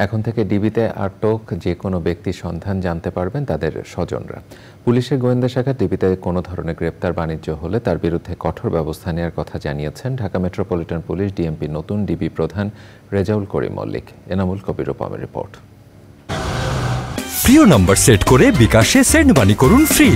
এখন থেকে ডিবিতে আটক যে কোনো ব্যক্তির সন্ধান জানতে পারবেন তাদের স্বজনরা। পুলিশের গোয়েন্দা শাখা ডিবিতে কোনো ধরনের গ্রেপ্তার বাণিজ্য হলে তার বিরুদ্ধে কঠোর ব্যবস্থা নেওয়ার কথা জানিয়েছেন ঢাকা মেট্রোপলিটন পুলিশ ডিএমপি নতুন ডিবি প্রধান রেজাউল করিম মল্লিক। এনামুল কবির রূপমের রিপোর্ট। প্রিয় নম্বর সেট করে বিকাশে সেন্ড মানি করুন ফ্রি।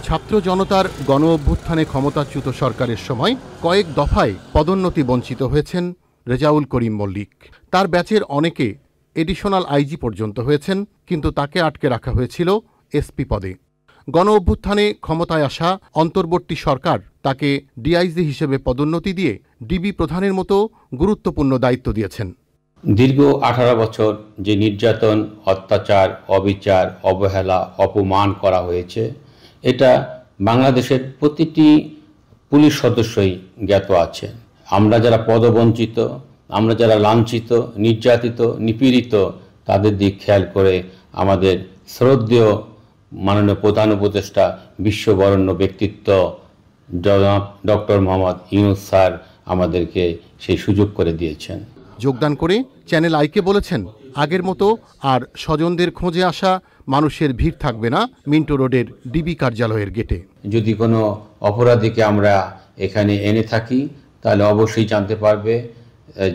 ছাত্র জনতার গণ অভ্যুত্থানে ক্ষমতাচ্যুত সরকারের সময় কয়েক দফায় পদোন্নতি বঞ্চিত হয়েছেন রেজাউল করিম মল্লিক। তার ব্যাচের অনেকে এডিশনাল আইজি পর্যন্ত হয়েছেন, কিন্তু তাকে আটকে রাখা হয়েছিল এসপি পদে। গণ অভ্যুত্থানে ক্ষমতায় আসা অন্তর্বর্তী সরকার তাকে ডিআইজি হিসেবে পদোন্নতি দিয়ে ডিবি প্রধানের মতো গুরুত্বপূর্ণ দায়িত্ব দিয়েছেন। দীর্ঘ 18 বছর যে নির্যাতন, অত্যাচার, অবিচার, অবহেলা, অপমান করা হয়েছে, এটা বাংলাদেশের প্রতিটি পুলিশ সদস্যই জ্ঞাত আছে। আমরা যারা পদবঞ্চিত, আমরা যারা লাঞ্ছিত, নির্যাতিত, নিপীড়িত, তাদের দিক খেয়াল করে আমাদের শ্রদ্ধেয় মাননীয় প্রধান উপদেষ্টা, বিশ্ববরেণ্য ব্যক্তিত্ব জনাব ডক্টর মোহাম্মদ ইউনূস স্যার আমাদেরকে সেই সুযোগ করে দিয়েছেন। যোগদান করে চ্যানেল আইকে বলেছেন, আগের মতো আর স্বজনদের খোঁজে আসা মানুষের ভিড় থাকবে না মিন্টো রোডের ডিবি কার্যালয়ের গেটে। যদি কোনো অপরাধীকে আমরা এখানে এনে থাকি, তাহলে অবশ্যই জানতে পারবে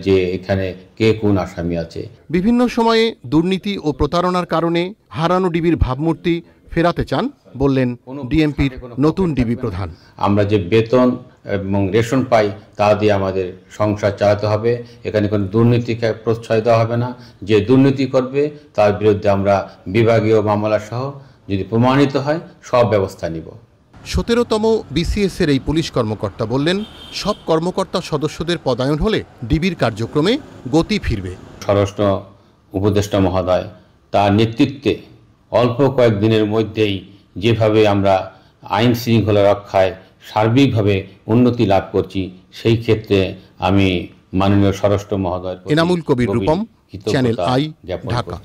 যে এখানে কে কোন আসামি আছে। বিভিন্ন সময়ে দুর্নীতি ও প্রতারণার কারণে হারানো ডিবির ভাবমূর্তি ফেরাতে চান বললেন ডিএমপির নতুন ডিবি প্রধান। আমরা যে বেতন এবং রেশন পাই তা দিয়ে আমাদের সংসার চালাতে হবে। এখানে কোনো দুর্নীতিকে প্রশ্রয় দেওয়া হবে না। যে দুর্নীতি করবে তার বিরুদ্ধে আমরা বিভাগীয় মামলা সহ যদি প্রমাণিত হয় সব ব্যবস্থা নিব। 17তম বিসিএস-এর এই পুলিশ কর্মকর্তা বললেন, সব কর্মকর্তা সদস্যদের পদায়ন হলে ডিবির কার্যক্রমে গতি ফিরবে। স্বরাষ্ট্র উপদেষ্টা মহোদয় তার নেতৃত্বে অল্প কয়েকদিনের মধ্যেই যেভাবে আমরা আইন শৃঙ্খলা রক্ষায় সার্বিকভাবে উন্নতি লাভ করছি, সেই ক্ষেত্রে আমি মাননীয় স্বরাষ্ট্র মহোদয় এনামুল কবির রূপম, চ্যানেল আই, ঢাকা।